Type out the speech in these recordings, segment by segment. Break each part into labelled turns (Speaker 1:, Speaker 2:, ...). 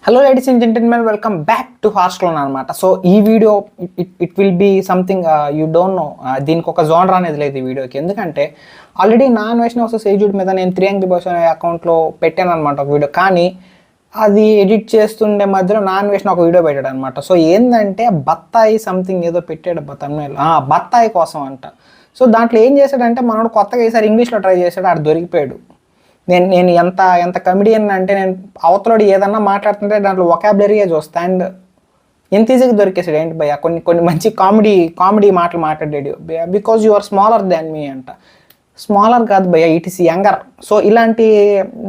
Speaker 1: Hello ladies and gentlemen, welcome back to hostel అనమాట. So ఈ video it will be something you don't know. దీనికి ఒక genre అనేది లేదు ఈ వీడియోకి. ఎందుకంటే ఆల్రెడీ నాన్ వేషన్ వర్సెస్ ఏజ్డ్ మీద నేను 3 యాంగ్రీ బాయ్స్ అనే అకౌంట్లో పెట్టాను అనమాట ఒక వీడియో. కానీ అది ఎడిట్ చేస్తుండే మధ్యలో నాన్ వేషన్ ఒక వీడియో పెట్టాడు అనమాట. సో ఏంటంటే బత్తాయి సంథింగ్ ఏదో పెట్టాడు బత్తాయి కోసం అంట. సో దాంట్లో ఏం చేశాడంటే మనోడు కొత్తగా ఈసారి ఇంగ్లీష్లో ట్రై చేశాడు, ఆడు దొరికిపోయాడు. నేను ఎంత ఎంత కమెడియన్ అంటే నేను అవతలోడు ఏదన్నా మాట్లాడుతుంటే దాంట్లో వొకాబులరీయే చూస్తా. అండ్ ఎంత ఈజీగా దొరికేసాడు. ఏంటి భయ్య కొన్ని మంచి కామెడీ మాటలు మాట్లాడాడు. Because you are smaller than me అంట. స్మాలర్ కాదు భయ్య, ఇట్ ఈస్ యంగర్. సో ఇలాంటి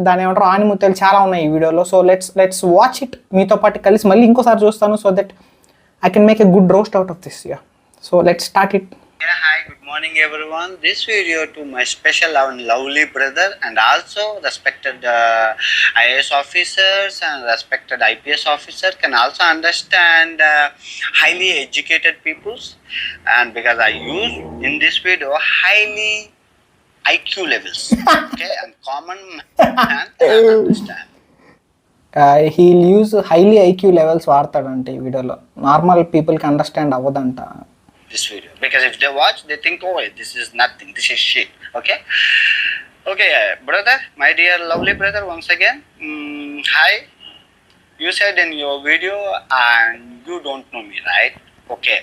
Speaker 1: దాని ఏమంటారు ఆనిముత్యాలు చాలా ఉన్నాయి ఈ వీడియోలో. So let's watch it. మీతో పాటు కలిసి మళ్ళీ ఇంకోసారి చూస్తాను, so that I can make a good roast out of this. So let's start it.
Speaker 2: Yeah, hi, good morning everyone. This video to my special and lovely brother and also respected IAS officers and respected IPS officer can also understand highly educated peoples, and because I use in this video highly IQ levels, okay, and common man can understand.
Speaker 1: He'll use highly IQ levels వాడతాడంట ఈ వీడియోలో. Normal పీపుల్కి understand అవ్వదంట
Speaker 2: this video, because if they watch they think, oh this is nothing, this is shit. Okay, brother, my dear lovely brother, once again, hi. You said in your video and you don't know me, right? Okay,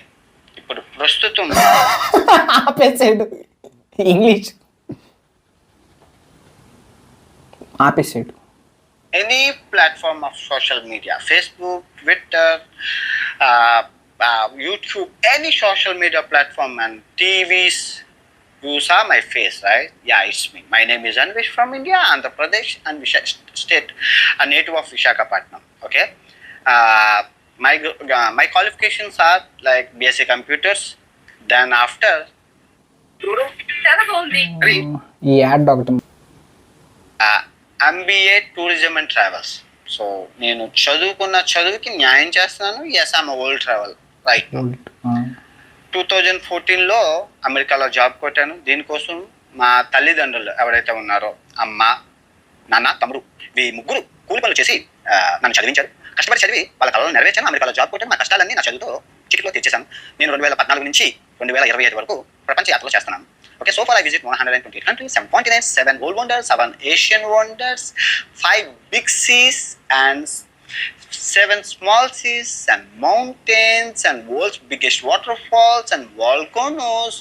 Speaker 2: ఇప్పుడు ప్రస్తుతం
Speaker 1: ఆపేసాడు English ఆపేసాడు.
Speaker 2: any platform of social media, Facebook, Twitter, YouTube, any social media platform and TVs, you saw my face, right? Yeah, it's me. My name is Anvish from India, Andhra Pradesh, and state, a native of Visakhapatnam. Okay, my qualifications are like BSc Computers. Then after,
Speaker 1: ఈ add ఒకటి
Speaker 2: MBA Tourism and Travels. So నేను చదువుకున్న చదువుకి న్యాయం చేస్తున్నాను. Yes I'm old travel right. 2014లో అమెరికాలో job కొట్టాను. దీనికోసం మా తల్లిదండ్రులు ఎవరైతే ఉన్నారో అమ్మ, నాన్న, తమ్ముడు, ఈ ముగ్గురు కూలి పనులు చేసి నన్ను చదివించారు. కష్టపడి చదివి వాళ్ళ కళలో నెరవేర్చాను. అమెరికాలో జాబ్ కొట్టాను. నా కష్టాలన్నీ నా చదువుతో చిటికలో తెచ్చేసాను. నేను 2014 నుంచి 2025 వరకు ప్రపంచ యాత్రలు చేస్తున్నాను. Okay, so far I visit 128 countries, 7 continents, 7 world wonders, 7 Asian wonders, 5 big seas and 7 small seas and mountains and world's biggest waterfalls and volcanoes.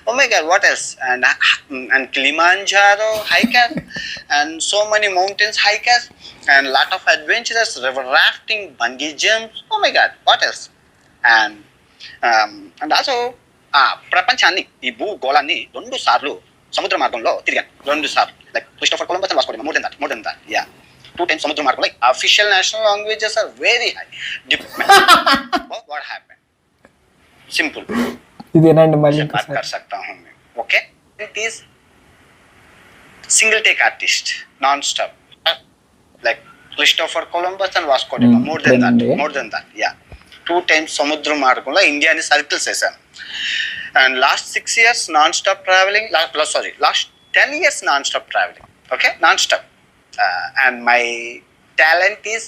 Speaker 2: Oh my God, what else? And Kilimanjaro hiker and so many mountains hikers and lot of adventures, river rafting, bungee jumps. Oh my God, what else? And also ప్రపంచాన్ని, ఈ భూగోళాన్ని 2 సార్లు సముద్ర మార్గంలో తిరిగాను. 2 సార్లు, like Christopher Columbus and Vasco da Gama. More than that yeah 2 times సముద్ర మార్గంలో. Official national languages are very high. what happened? simple
Speaker 1: ఇదేనండి మళ్ళీ
Speaker 2: बात कर सकता हूं मैं. Okay, it is single take artist non stop like Christopher Columbus and Vasco da Gama. more than that yeah. 2 times సముద్ర మార్గంలో ఇండియాని సర్కిల్స్ చేశాను. And last 6 years non-stop traveling, last 10 years non-stop traveling. Okay, non-stop. And my talent is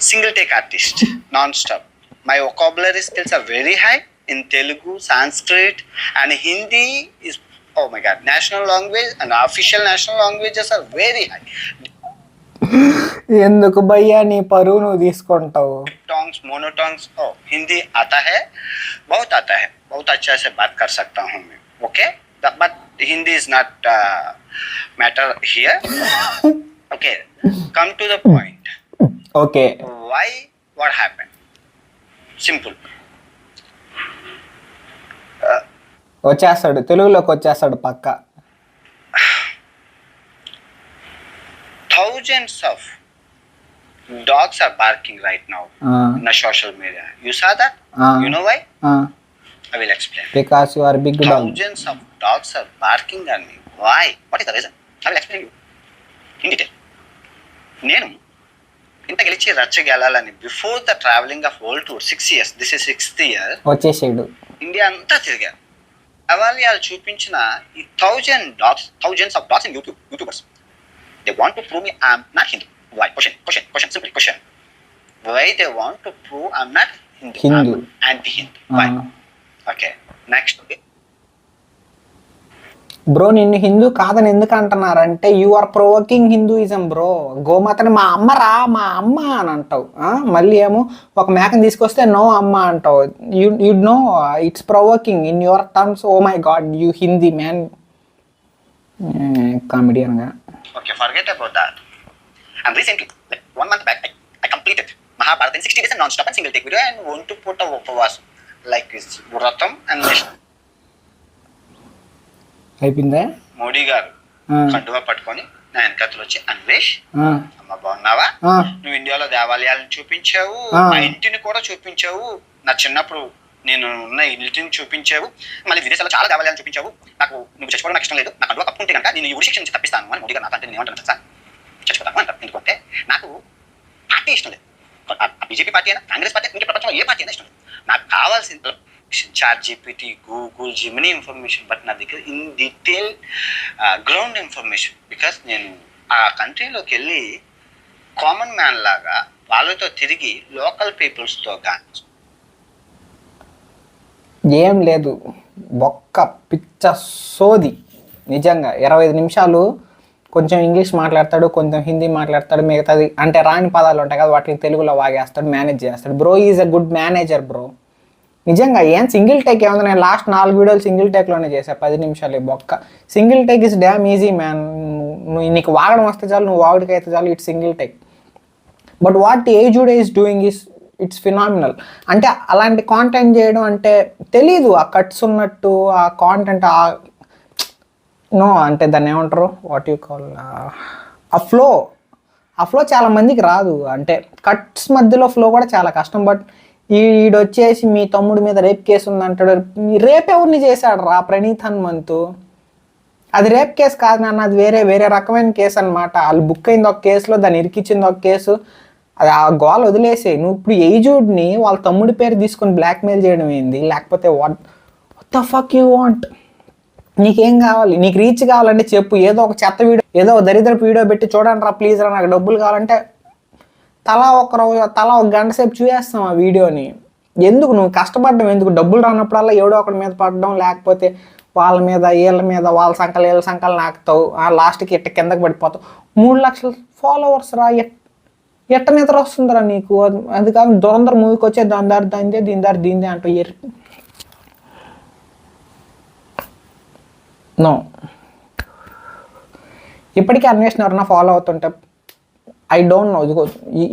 Speaker 2: single take artist, non-stop. My vocabulary skills are very high in Telugu, Sanskrit, and Hindi is, oh my God, national language, and official national languages are very high.
Speaker 1: ఎందుకు భయ్యా నీ పరువు నువ్వు తీసుకుంటావు?
Speaker 2: Tongs, मोनोटोंग्स, Hindi आता है, बहुत अच्छा से बात कर सकता हूँ मैं. Okay, but Hindi is not matter here. Okay, come to the point.
Speaker 1: Okay,
Speaker 2: why, what happened? Simple.
Speaker 1: వచ్చేస్తాడు, తెలుగులోకి వచ్చేస్తాడు పక్క.
Speaker 2: Thousands of dogs are barking right now in the social media. You saw that? You know why? I will explain.
Speaker 1: Because you are big dog.
Speaker 2: Thousands of dogs are barking at me. Why? What is the reason? I will explain you in detail. నేను ఇంత గెలిచి రచ్చగెలాలని before the travelling of world tour 6 years, this is 6th year,
Speaker 1: వచ్చేసాడు.
Speaker 2: India అంతా తిరిగారు. వాళ్ళు చూపించిన ఈ thousands of dogs in YouTubers. They want to prove me I'm not Hindu. Why? Question. Simple question. Why they want to prove I'm not
Speaker 1: Hindu
Speaker 2: anti Hindu. Okay next
Speaker 1: bro నిన్ను హిందూ కాదని ఎందుకు అంటున్నారంటే you are provoking Hinduism bro. గోమాతని మా అమ్మ రా మా అమ్మ అని అంటావు, మళ్ళీ ఏమో ఒక మేకని తీసుకొస్తే నో అమ్మ అంటావు. You know it's provoking in your terms. Oh my God you Hindi man. కామెడియన్గా
Speaker 2: okay forget about that. And recently like 1 month back I completed Mahabharata in 60 days and non-stop and single take video and want to put a upavasam like this Vratam and
Speaker 1: అయిపోయిందా?
Speaker 2: మోడీ గారు కండువా పట్టుకొని నా వెనకతలు వచ్చి అన్వేష్ అమ్మ బాగున్నావా, నువ్వు ఇండియాలో దేవాలయాలను చూపించావు, మా ఇంటిని కూడా చూపించావు, నా చిన్నప్పుడు నేను ఉన్న ఇంటిని చూపించావు, మళ్ళీ విదేశాల్లో చాలా దేవాలయాలు చూపించావు, నాకు నువ్వు చచ్చిపోవడం నాకు ఇష్టం లేదు, నాకు కండువా కప్పుకుంటే కనుక నేను ఈ శిక్ష నుంచి తప్పిస్తాను అని మోడీ గారు నాకంటే నేను ఏమంటాను సార్ చచ్చిపోతాను అంటారు. ఎందుకంటే నాకు పార్టీ ఇష్టం లేదు, బీజేపీ పార్టీ అయినా కాంగ్రెస్ పార్టీ ఇంకా ప్రపంచంలో ఏ పార్టీ అయినా ఇష్టం లేదు. నాకు కావాల్సిన chat GPT Google Gemini information, but నా దగ్గర in detail ground information. Because నేను ఆ కంట్రీలోకి వెళ్ళి కామన్ మ్యాన్ లాగా వాళ్ళతో తిరిగి లోకల్ పీపుల్స్తో కానీ
Speaker 1: ఏం లేదు, బొక్క పిచ్చ సోది నిజంగా. 25 నిమిషాలు కొంచెం ఇంగ్లీష్ మాట్లాడతాడు, కొంచెం హిందీ మాట్లాడతాడు, మిగతాది అంటే రాని పదాలు ఉంటాయి కదా వాటిని తెలుగులో వాగేస్తాడు, మేనేజ్ చేస్తాడు. Bro is a good manager bro. నిజంగా ఏం సింగిల్ టేక్ ఏముంది, నేను లాస్ట్ 4 వీడియోలు సింగిల్ టేక్లోనే చేశాను, 10 నిమిషాలు బొక్క. Single take is damn easy man. నీకు వాగడం వస్తే చాలు, నువ్వు వాగుడికి అయితే చాలు, it's single take. But what Aged is doing is it's phenomenal. అంటే అలాంటి కాంటెంట్ చేయడం అంటే తెలీదు, ఆ కట్స్ ఉన్నట్టు ఆ కాంటెంట్ అంటే దాన్ని ఏమంటారు, వాట్ యూ కాల్ ఆ ఫ్లో చాలా మందికి రాదు. అంటే కట్స్ మధ్యలో ఫ్లో కూడా చాలా కష్టం. బట్ ఈడొచ్చేసి మీ తమ్ముడి మీద రేప్ కేసు ఉందంటాడు. రేప్ ఎవరిని చేశాడు రా? ప్రణీత్ హనుమంతు. అది రేప్ కేసు కాదు నాన్న, అది వేరే రకమైన కేసు అనమాట. వాళ్ళు బుక్ అయింది ఒక కేసులో, దాన్ని ఇరికిచ్చింది ఒక కేసు. అది ఆ గోల్ వదిలేసే. నువ్వు ఇప్పుడు ఏజుడ్ని వాళ్ళ తమ్ముడి పేరు తీసుకొని బ్లాక్మెయిల్ చేయడం ఏంది? లేకపోతే what the fuck you want? నీకేం కావాలి? నీకు రీచ్ కావాలంటే చెప్పు, ఏదో ఒక చెత్త వీడియో, ఏదో ఒక దరిద్రపు వీడియో పెట్టి చూడండి రా ప్లీజ్ రా, నాకు డబ్బులు కావాలంటే తలా ఒక గంట సేపు చూసేస్తాం ఆ వీడియోని. ఎందుకు నువ్వు కష్టపడడం ఎందుకు? డబ్బులు రానప్పుడల్లా ఎవడో ఒకటి మీద పడడం, లేకపోతే వాళ్ళ మీద వీళ్ళ మీద వాళ్ళ సంకలు వీళ్ళ సంకలు నాకుతావు, లాస్ట్కి ఇట్ట కిందకి పడిపోతావు. 3 లక్షల ఫాలోవర్స్ రా, ఎట్ట నిద్ర వస్తుందిరా నీకు? అది కాదు దొరందర మూవీకి వచ్చే దాని దాందే దీందే అంటూ నో. ఇప్పటికీ అన్వేషణ ఎవరన్నా ఫాలో అవుతుంటే ఐ డోంట్ నో, ఇదిగో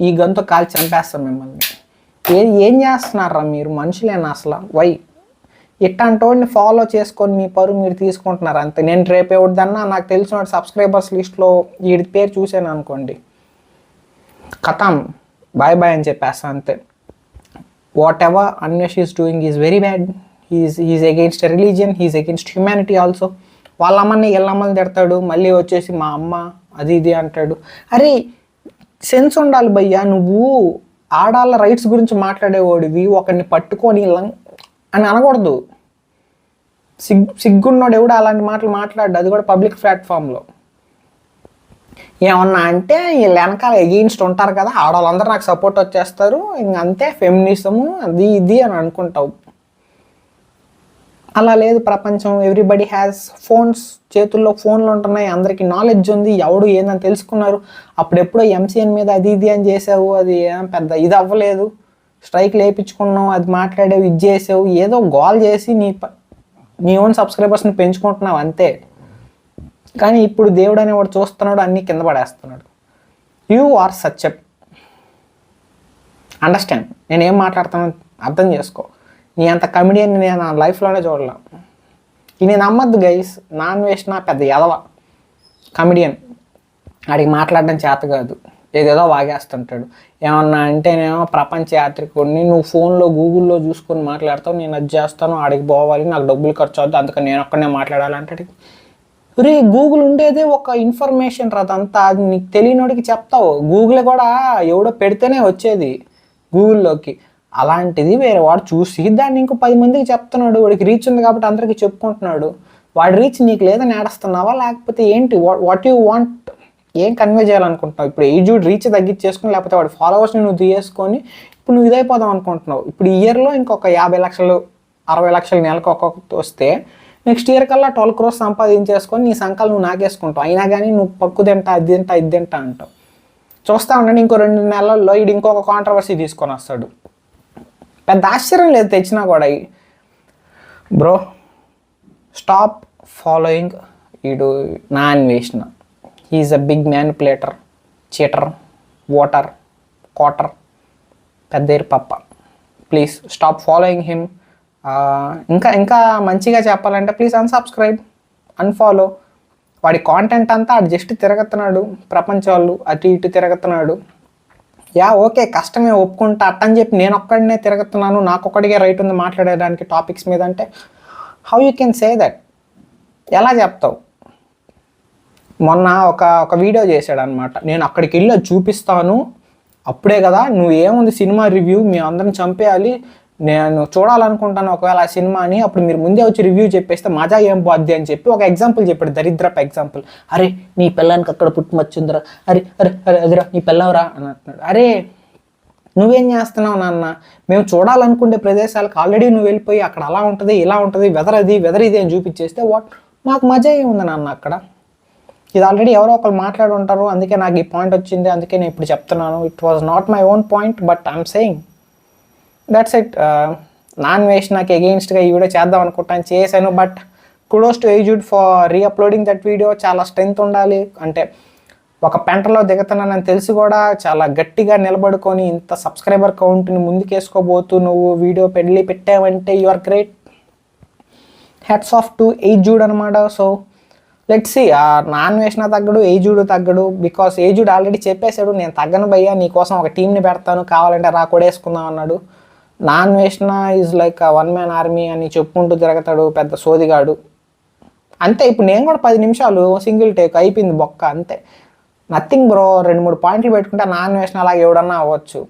Speaker 1: ఈ గంతో కాల్చి చంపేస్తాం మిమ్మల్ని. ఏం చేస్తున్నారా మీరు? మనుషులేనా అసలు? వై ఇట్లాంటి ఫాలో చేసుకొని మీ పరువు మీరు తీసుకుంటున్నారు అంతే. నేను రేపు ఎవరిదన్నా నాకు తెలిసిన సబ్స్క్రైబర్స్ లిస్ట్లో వీడి పేరు చూసాను అనుకోండి, కథం బాయ్ బాయ్ అని చెప్పేస్తా అంతే. Whatever Anvesh is doing is very bad. He's against religion, he's against humanity also. వాళ్ళ అమ్మని వీళ్ళమ్మని తిడతాడు, మళ్ళీ వచ్చేసి మా అమ్మ అది ఇది అంటాడు. అరే సెన్స్ ఉండాలి భయ్యా. నువ్వు ఆడాళ్ళ రైట్స్ గురించి మాట్లాడేవాడివి, ఒకరిని పట్టుకొని అని అనకూడదు. సిగ్గున్నాడు ఎవడు అలాంటి మాటలు మాట్లాడు, అది కూడా పబ్లిక్ ప్లాట్ఫామ్లో. ఏమన్నా అంటే వీళ్ళ వెనకాల ఎగెయిన్స్ట్ ఉంటారు కదా, ఆడవాళ్ళందరూ నాకు సపోర్ట్ వచ్చేస్తారు, ఇంకంతే ఫెమినిజము అది ఇది అని అనుకుంటావు. అలా లేదు ప్రపంచం. ఎవ్రీబడి హ్యాస్ ఫోన్స్, చేతుల్లో ఫోన్లు ఉంటున్నాయి, అందరికీ నాలెడ్జ్ ఉంది, ఎవడు ఏందని తెలుసుకున్నారు. అప్పుడెప్పుడో ఎంసీఎన్ మీద అది ఇది అని చేసావు, అది ఏం పెద్ద ఇది అవ్వలేదు. స్ట్రైక్ లేపించుకున్నావు, అది మాట్లాడేవు, ఇది చేసావు, ఏదో గోల్ చేసి నీ ఓన్ సబ్స్క్రైబర్స్ని పెంచుకుంటున్నావు అంతే. కానీ ఇప్పుడు దేవుడు అనేవాడు చూస్తున్నాడు, అన్నీ కింద పడేస్తున్నాడు. You are such a understand. నేనేం మాట్లాడుతానో అర్థం చేసుకో. నీ అంత కమెడియన్ నేను నా లైఫ్లోనే చూడలే. నేను నమ్మద్దు గైస్, నాన్ వేసిన పెద్ద ఎదవ కమెడియన్. ఆడికి మాట్లాడడం చేత కాదు, ఏదేదో వాగేస్తుంటాడు. ఏమన్నా అంటే నేను ప్రపంచ యాత్రికుడిని, నువ్వు ఫోన్లో గూగుల్లో చూసుకొని మాట్లాడతావు, నేను అది చేస్తాను, ఆడికి పోవాలి, నాకు డబ్బులు ఖర్చు అవుతుంది, అందుకని నేను ఒక్కడనే మాట్లాడాలంటే రే గూగుల్ ఉండేదే ఒక ఇన్ఫర్మేషన్ అదంతా, అది నీకు తెలియనోడికి చెప్తావు. గూగుల్ కూడా ఎవడో పెడితేనే వచ్చేది గూగుల్లోకి. అలాంటిది వేరే వాడు చూసి దాన్ని ఇంకో 10 మందికి చెప్తున్నాడు. వాడికి రీచ్ ఉంది కాబట్టి అందరికీ చెప్పుకుంటున్నాడు. వాడి రీచ్ నీకు లేదని ఏడుస్తున్నావా, లేకపోతే ఏంటి? వాట్ యూ వాంట్ ఏం కన్వే చేయాలనుకుంటున్నావు? ఇప్పుడు ఏజ్డ్ రీచ్ తగ్గించేసుకుని లేకపోతే వాడి ఫాలోవర్స్ని నువ్వు తీయేసుకొని ఇప్పుడు నువ్వు ఇదైపోదాం అనుకుంటున్నావు. ఇప్పుడు ఈ ఇయర్లో ఇంకొక 50 లక్షలు 60 లక్షలు నెలకు ఒక్కొక్కటి వస్తే నెక్స్ట్ ఇయర్ కల్లా 12 crores సంపాదించేసుకొని నీ సంకలు నువ్వు నాకేసుకుంటావు. అయినా కానీ నువ్వు పక్కు తింటా అది తింటా ఇది తింటా అంటావు. చూస్తా ఉండండి, ఇంకో 2 నెలల్లో ఇది ఇంకొక కాంట్రవర్సీ తీసుకొని వస్తాడు. పెద్ద ఆశ్చర్యం లేదు తెచ్చినా కూడా. బ్రో స్టాప్ ఫాలోయింగ్ ఈడు Naa Anveshana. He is a big manipulator, cheater, voter, కోటర్, పెద్దేరు పప్ప. Please stop following him. ఇంకా మంచిగా చెప్పాలంటే ప్లీజ్ అన్సబ్స్క్రైబ్, అన్ఫాలో. వాడి కాంటెంట్ అంతా ఆడు జస్ట్ తిరగతున్నాడు, ప్రపంచాలు అటు ఇటు తిరగతున్నాడు. యా ఓకే కష్టమే ఒప్పుకుంటా, అట్టని చెప్పి నేను ఒక్కడినే తిరుగుతున్నాను, నాకు ఒక్కడికే రైట్ ఉంది మాట్లాడేదానికి టాపిక్స్ మీద అంటే how you can say that? ఎలా చెప్తావు? మొన్న ఒక వీడియో చేశాడు అనమాట, నేను అక్కడికి వెళ్ళి అది చూపిస్తాను అప్పుడే కదా, నువ్వు ఏముంది సినిమా రివ్యూ మీ అందరిని చంపేయాలి, నేను చూడాలనుకుంటాను ఒకవేళ ఆ సినిమాని, అప్పుడు మీరు ముందే వచ్చి రివ్యూ చెప్పేస్తే మజా ఏం పోద్ది అని చెప్పి ఒక ఎగ్జాంపుల్ చెప్పాడు, దరిద్రపు ఎగ్జాంపుల్. అరే నీ పిల్లానికి అక్కడ పుట్టుమచ్చుందిరా, అరే అరే అరే అదిరా నీ పిల్లవరా అని అంటున్నాడు. అరే నువ్వేం చేస్తున్నావు నాన్న? మేము చూడాలనుకునే ప్రదేశాలకు ఆల్రెడీ నువ్వు వెళ్ళిపోయి అక్కడ అలా ఉంటుంది ఇలా ఉంటుంది వెదర్ ఇది అని చూపించేస్తే మాకు మజా ఏముంది నాన్న అక్కడ? ఇది ఆల్రెడీ ఎవరో ఒకరు మాట్లాడి ఉంటారు, అందుకే నాకు ఈ పాయింట్ వచ్చింది, అందుకే నేను ఇప్పుడు చెప్తున్నాను. It was not my own point but I'm saying that's it. నాన్ వేస్ట్ నాకు అగెయిన్స్ట్గా ఈ వీడియో చేద్దాం అనుకుంటాను, చేశాను. But kudos to Aged for reuploading that video. చాలా స్ట్రెంగ్త్ ఉండాలి, అంటే ఒక పెంటలో దిగుతున్నానని తెలిసి కూడా చాలా గట్టిగా నిలబడుకొని ఇంత సబ్స్క్రైబర్ కౌంట్ని ముందుకేసుకోబోతూ నువ్వు వీడియో పెట్టావంటే you are great. Hats off to Aged అనమాట. So let's see. నాన్ వేసిన తగ్గడు, ఏజ్డ్ తగ్గడు. బికాస్ ఏజ్డ్ ఆల్రెడీ చెప్పేశాడు, నేను తగ్గను భయ్యా, నీకోసం ఒక టీంని పెడతాను, కావాలంటే రా కొడేసుకుందాం అన్నాడు. నాన్ వేసిన is like one man army అని చెప్పుకుంటూ తిరగతాడు, పెద్ద సోదిగాడు. అంతే. ఇప్పుడు నేను కూడా 10 నిమిషాలు సింగిల్ టేక్ అయిపోయింది బొక్క, అంతే. Nothing bro. 2-3 పాయింట్లు పెట్టుకుంటే నాన్ వేసిన అలాగే ఎవడన్నా అవ్వచ్చు.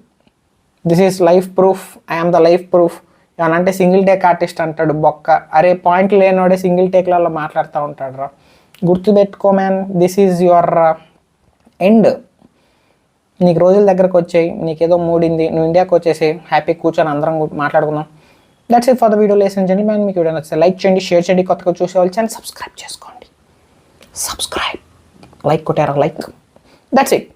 Speaker 1: This is life proof. I'm the life proof. ఏమనంటే సింగిల్ టేక్ ఆర్టిస్ట్ అంటాడు బొక్క. అరే పాయింట్లు లేనివాడే సింగిల్ టేక్లలో మాట్లాడుతూ ఉంటాడు రా. గుర్తుపెట్టుకో man, this is your end. నీకు రోజుల దగ్గరకు వచ్చాయి, నీకేదో మూడింది, నువ్వు ఇండియాకి వచ్చేసి హ్యాపీ కూర్చొని అందరం మాట్లాడుకుందాం. That's it for the video. Lesson చేయండి మ్యాన్, మీకు వీడియో నచ్చితే లైక్ చేయండి, షేర్ చేయండి, కొత్తగా చూసేవాళ్ళు ఛానల్ సబ్స్క్రైబ్ చేసుకోండి. సబ్స్క్రైబ్, లైక్ కొట్టారా? లైక్. That's it.